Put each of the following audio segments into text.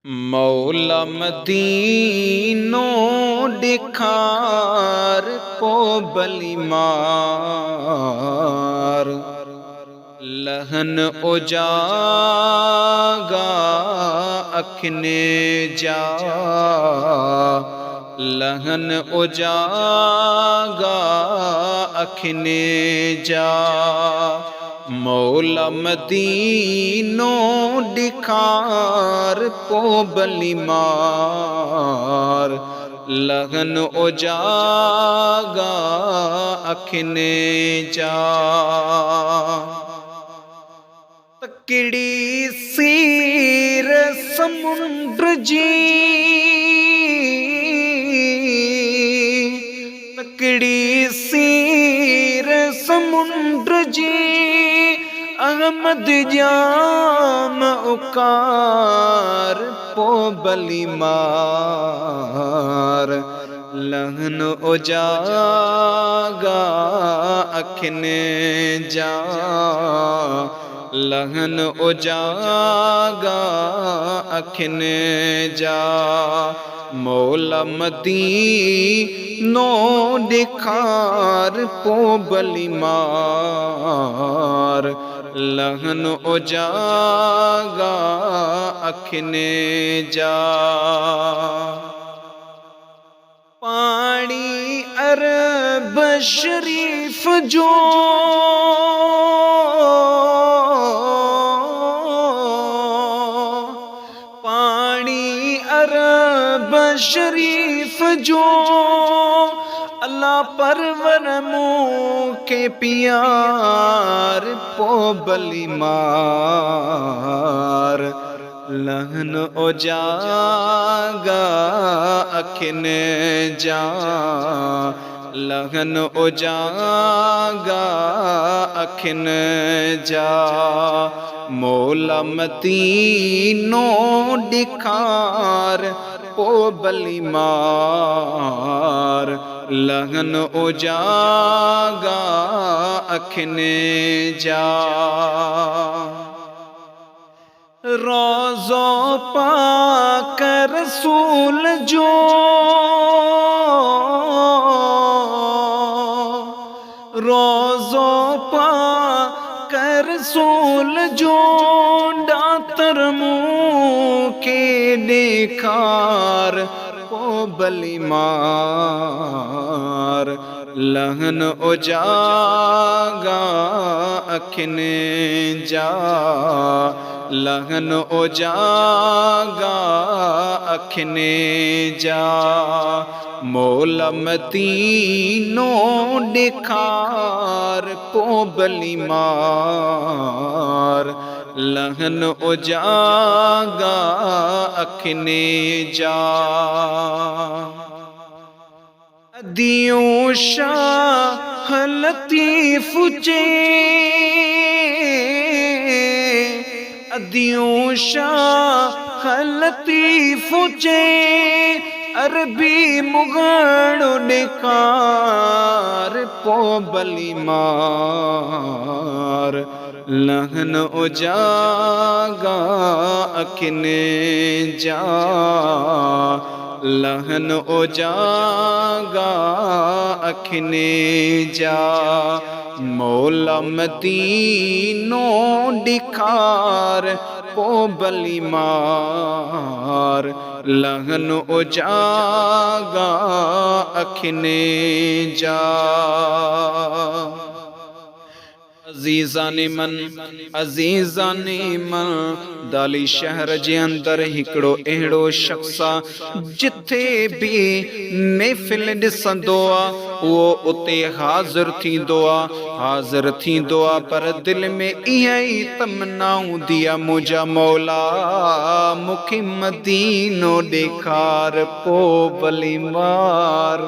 मौला मदीनो दिखार को बलिमार लहन उजागा अखने जा लहन उजागा अखने जा मौला मदीनो दिखार को बलिमार लगन उजागा अखने जा तकड़ी सीर समुद्र जी तकड़ी सीर समुद्र जी अहमद जाम उकार पो बलिमार लहन उजागा अखने जा लहन उजागा अखने जा मौला मदीनो दिखार पो बलिमार लहन उजागा अखने जा पानी अरब शरीफ जो पानी अरब शरीफ जो अल्लाह परवर मुँह के प्यार पो बलिमार लहन उजागा अखने जा लहन उजागा अखने जा मौला मदीनो दिखार पो बलिमार लहन उजागा अखने जा रोज़ो पाक रसूल जो रोज़ो पाक रसूल जो डातर मुँह के निखार को बलिमार लहन उजागा अखने जा लहन उजागा अखने जा मौला मदीनो दिखार को बलिमार लहन उजागा अखने जा दियों शाह लतीफ चे दियों शाह लतीफ चे अरबी मुगड़ निकार पो बलिमार लहन उजागा अखने जा लहन उजागा अखने जा मौला मदीनो दिखार पो बलिमार लहन उजागा अखने जा अज़ीज़ाने मन दाली शहर जे अंदर हिकड़ो अहिड़ो शख्सा जिथे भी महफ़िल ॾिसंदो आ वो उते हाज़िर थींदो आ पर दिल में इहा ई तमन्ना हूंदी आ मुंहिंजा मौला मूंखे मदीनो ॾेखार पो बलिमार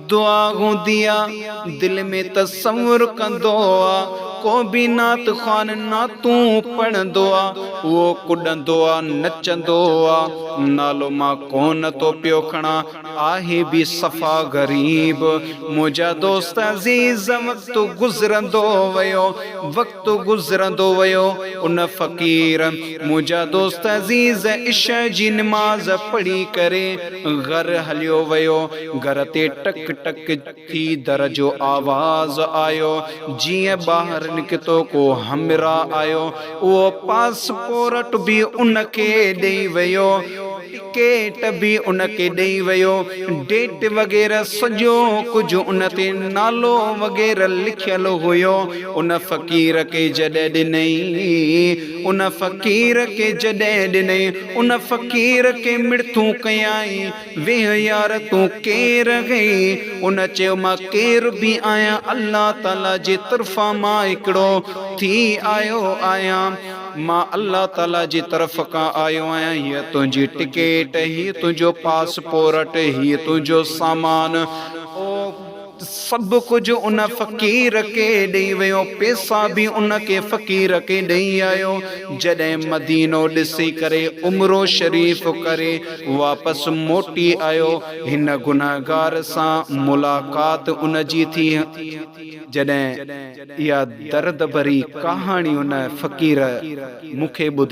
दुआ होंदी आ दिल में तसव्वुर कंदो आ को भी नात ख़ान नातूं पढ़ंदो आ वो कुॾंदो आ नचंदो आ नालो मां कोन तो पियो खणा आहे भी सफ़ा गरीब मुंहिंजा दोस्त अज़ीज़ वक़्त गुज़रंदो वयो वक़्त गुज़रंदो वयो उन फ़क़ीर मुंहिंजा दोस्त अज़ीज़ इशा जी नमाज़ पढ़ी करे घर हलियो वयो घर ते टक टक थी दर जो आवाज़ आयो जीअं ॿाहिरि निकितो को हमरा आयो उहो पासपोर्ट भी उनखे ॾेई वियो टिकेट भी उनखे ॾेई वियो डेट वग़ैरह सॼो कुझु उन ते नालो वग़ैरह लिखियल हुयो उन फ़क़ीर खे जॾहिं ॾिनई उन फ़क़ीर खे जॾहिं ॾिनई उन फ़क़ीर खे मिड़थूं कयाई वेह यार तूं केरु गई उन चयो मां केरु बि आहियां अल्लाह ताला जे तरफ़ां मां हिकिड़ो थी आयो आहियां मां अल्लाह ताला जी तरफ़ खां आयो आहियां हीअ तुंहिंजी टिकेट हीअ तुंहिंजो पासपोर्ट हीअ तुंहिंजो सामान ओ सब कुछ उन फ़क़ीर के ॾेई वियो पैसा भी उनके फ़क़ीर के ॾेई आयो जॾहिं मदीनो ॾिसी करे उमरो शरीफ़ करे वापस मोटी आयो हिन गुनाहगार सां मुलाक़ात उन जी थी जॾहिं इहा दर्द भरी कहानी उन फ़क़ीर मूंखे